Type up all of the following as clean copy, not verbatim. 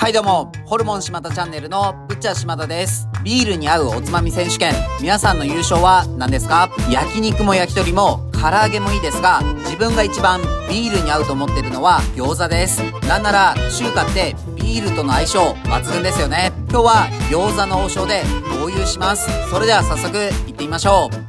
はいどうも、ホルモン島田チャンネルのぶっちゃ島田です。ビールに合うおつまみ選手権、皆さんの優勝は何ですか？焼肉も焼き鳥も唐揚げもいいですが、自分が一番ビールに合うと思ってるのは餃子です。なんなら中華ってビールとの相性抜群ですよね。今日は餃子の王将で合流します。それでは早速行ってみましょう。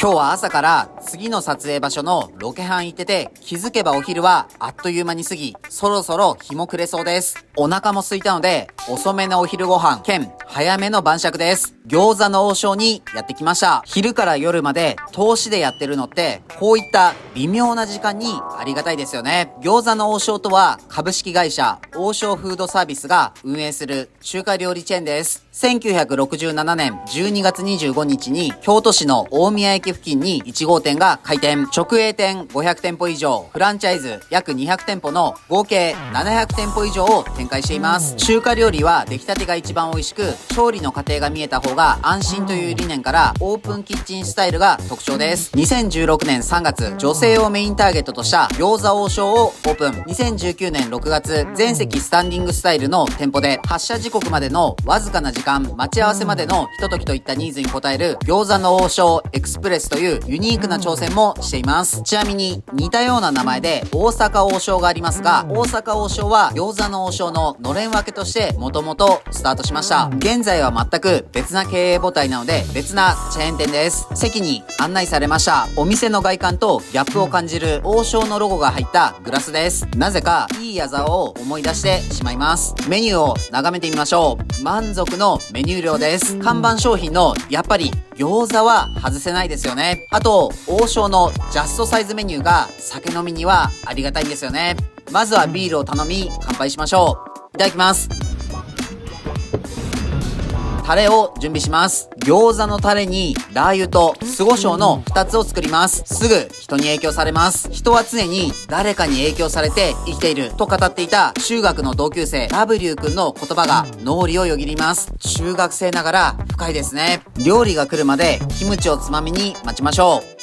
今日は朝から次の撮影場所のロケハン行ってて、気づけばお昼はあっという間に過ぎ、そろそろ日も暮れそうです。お腹も空いたので、遅めのお昼ご飯兼早めの晩酌です。餃子の王将にやってきました。昼から夜まで投資でやってるのって、こういった微妙な時間にありがたいですよね。餃子の王将とは株式会社王将フードサービスが運営する中華料理チェーンです。1967年12月25日に京都市の大宮駅付近に1号店が開店。直営店500店舗以上、フランチャイズ約200店舗の合計700店舗以上を展開しています。中華料理は出来たてが一番美味しく、調理の過程が見えた方が安心という理念からオープンキッチンスタイルが特徴です。2016年3月、女性をメインターゲットとした餃子王将をオープン。2019年6月、全席スタンディングスタイルの店舗で発車時刻までのわずかな時間、待ち合わせまでのひとときといったニーズに応える餃子の王将エクスプレスというユニークな挑戦もしています。ちなみに似たような名前で大阪王将がありますが、大阪王将は餃子の王将ののれん分けとしてもともとスタートしました。現在は全く別な経営母体なので別なチェーン店です。席に案内されました。お店の外観とギャップを感じる王将のロゴが入ったグラスです。なぜかいい矢沢を思い出してしまいます。メニューを眺めてみましょう。満足のメニュー量です。看板商品のやっぱり餃子は外せないですよね。あと王将のジャストサイズメニューが酒飲みにはありがたいんですよね。まずはビールを頼み乾杯しましょう。いただきます。タレを準備します。餃子のタレにラー油と酢胡椒の2つを作ります。すぐ人に影響されます。人は常に誰かに影響されて生きていると語っていた中学の同級生 W 君の言葉が脳裏をよぎります。中学生ながら深いですね。料理が来るまでキムチをつまみに待ちましょう。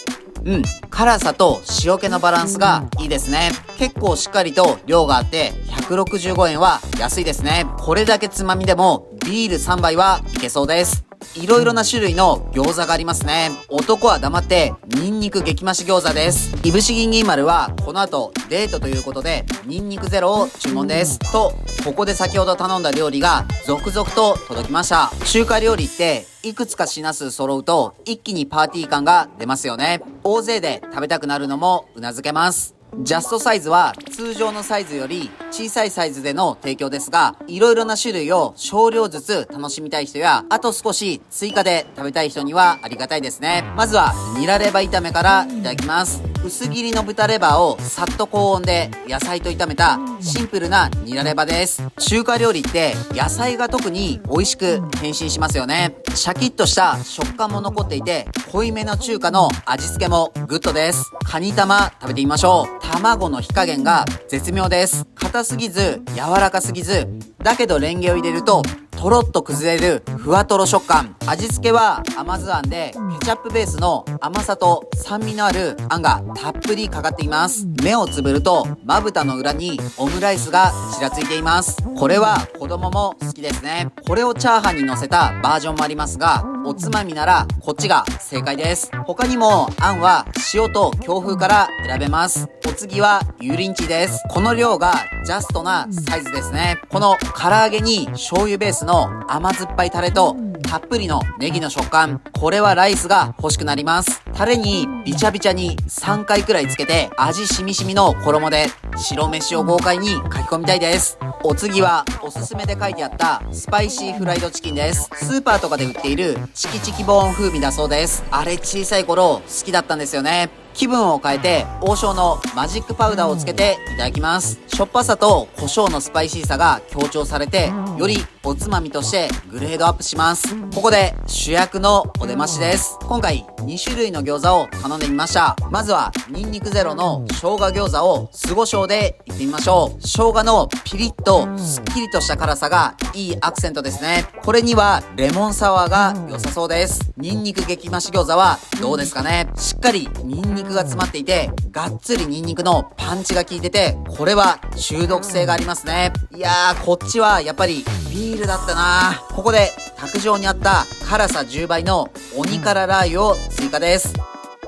辛さと塩気のバランスがいいですね。結構しっかりと量があって165円は安いですね。これだけつまみでもビール3杯はいけそうです。いろいろな種類の餃子がありますね。男は黙ってニンニク激増し餃子です。いぶし銀銀丸はこの後デートということでニンニクゼロを注文です。と、ここで先ほど頼んだ料理が続々と届きました。中華料理っていくつか品数揃うと一気にパーティー感が出ますよね。大勢で食べたくなるのもうなずけます。ジャストサイズは通常のサイズより小さいサイズでの提供ですが、いろいろな種類を少量ずつ楽しみたい人や、あと少し追加で食べたい人にはありがたいですね。まずはニラレバ炒めからいただきます。薄切りの豚レバーをさっと高温で野菜と炒めたシンプルなニラレバです。中華料理って野菜が特に美味しく変身しますよね。シャキッとした食感も残っていて、濃いめの中華の味付けもグッドです。カニ玉食べてみましょう。卵の火加減が絶妙です。硬すぎず柔らかすぎず、だけどレンゲを入れるととろっと崩れるふわとろ食感。味付けは甘酢あんでケチャップベースの甘さと酸味のあるあんがたっぷりかかっています。目をつぶるとまぶたの裏にオムライスがちらついています。これは子供も好きですね。これをチャーハンに乗せたバージョンもありますが、おつまみならこっちが正解です。他にもあんは塩と京風から選べます。お次は油淋鶏です。この量がジャストなサイズですね。この唐揚げに醤油ベースの甘酸っぱいタレとたっぷりのネギの食感、これはライスが欲しくなります。タレにビチャビチャに3回くらいつけて味しみしみの衣で白飯を豪快に書き込みたいです。お次はおすすめで書いてあったスパイシーフライドチキンです。スーパーとかで売っているチキチキボーン風味だそうです。あれ小さい頃好きだったんですよね。気分を変えて王将のマジックパウダーをつけていただきます。しょっぱさと胡椒のスパイシーさが強調されてよりおつまみとしてグレードアップします。ここで主役のお出ましです。今回2種類の餃子を頼んでみました。まずはニンニクゼロの生姜餃子を酢胡椒でいってみましょう。生姜のピリッとすっきりとした辛さがいいアクセントですね。これにはレモンサワーが良さそうです。ニンニク激増し餃子はどうですかね。しっかりニンニクが詰まっていて、がっつりニンニクのパンチが効いてて、これは中毒性がありますね。いやー、こっちはやっぱりビールだったな。ここで卓上にあった辛さ10倍の鬼辛ラー油を追加です。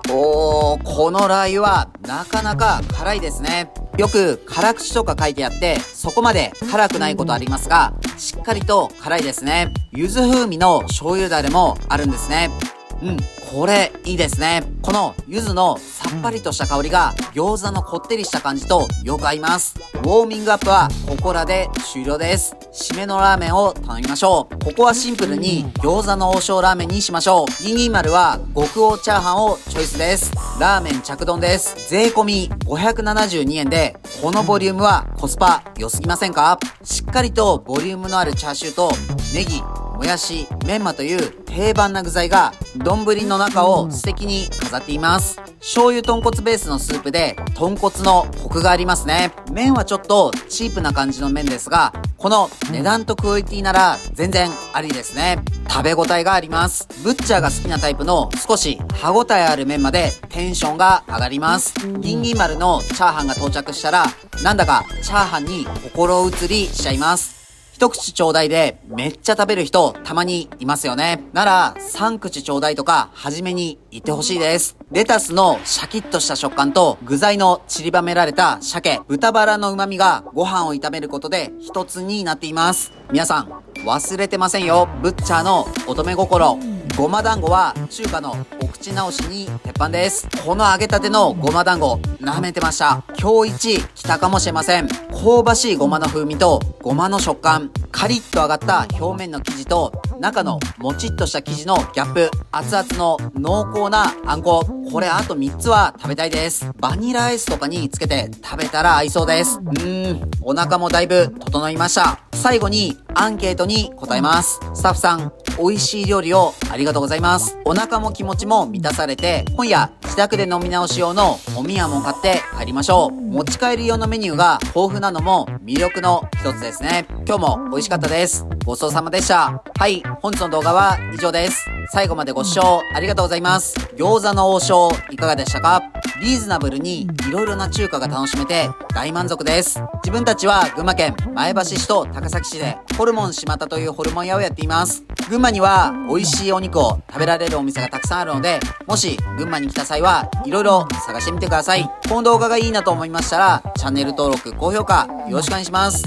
このラー油はなかなか辛いですね。よく辛口とか書いてあってそこまで辛くないことありますが、しっかりと辛いですね。柚子風味の醤油だれもあるんですね。これいいですね。この柚子のさっぱりとした香りが餃子のこってりした感じとよく合います。ウォーミングアップはここらで終了です。締めのラーメンを頼みましょう。ここはシンプルに餃子の王将ラーメンにしましょう。ギンギン丸は極王チャーハンをチョイスです。ラーメン着丼です。税込み572円で、このボリュームはコスパ良すぎませんか？しっかりとボリュームのあるチャーシューとネギ、もやし、メンマという定番な具材が丼の中を素敵に飾っています。醤油豚骨ベースのスープで豚骨のコクがありますね。麺はちょっとチープな感じの麺ですが、この値段とクオリティなら全然ありですね。食べ応えがあります。ブッチャーが好きなタイプの少し歯応えある麺までテンションが上がります。ギンギン丸のチャーハンが到着したら、なんだかチャーハンに心移りしちゃいます。一口ちょうだいでめっちゃ食べる人たまにいますよね。なら3口ちょうだいとか初めに言ってほしいです。レタスのシャキッとした食感と具材の散りばめられた鮭、豚バラの旨味がご飯を炒めることで一つになっています。皆さん忘れてませんよ。ブッチャーの乙女心。ごま団子は中華のお口直しに鉄板です。この揚げたてのごま団子舐めてました。今日一来たかもしれません。香ばしいごまの風味とごまの食感、カリッと揚がった表面の生地と中のもちっとした生地のギャップ、熱々の濃厚なあんこ、これあと3つは食べたいです。バニラアイスとかにつけて食べたら合いそうです。お腹もだいぶ整いました。最後にアンケートに答えます。スタッフさん、美味しい料理をありがとうございます。お腹も気持ちも満たされて、今夜自宅で飲み直し用のおみやも買って帰りましょう。持ち帰り用のメニューが豊富なのも魅力の一つですね。今日も美味しかったです。ごちそうさまでした。はい、本日の動画は以上です。最後までご視聴ありがとうございます。餃子の王将いかがでしたか？リーズナブルにいろいろな中華が楽しめて大満足です。自分たちは群馬県前橋市と高崎市でホルモン島田というホルモン屋をやっています。群馬には美味しいお肉を食べられるお店がたくさんあるので、もし群馬に来た際はいろいろ探してみてください。この動画がいいなと思いましたらチャンネル登録、高評価よろしくお願いします。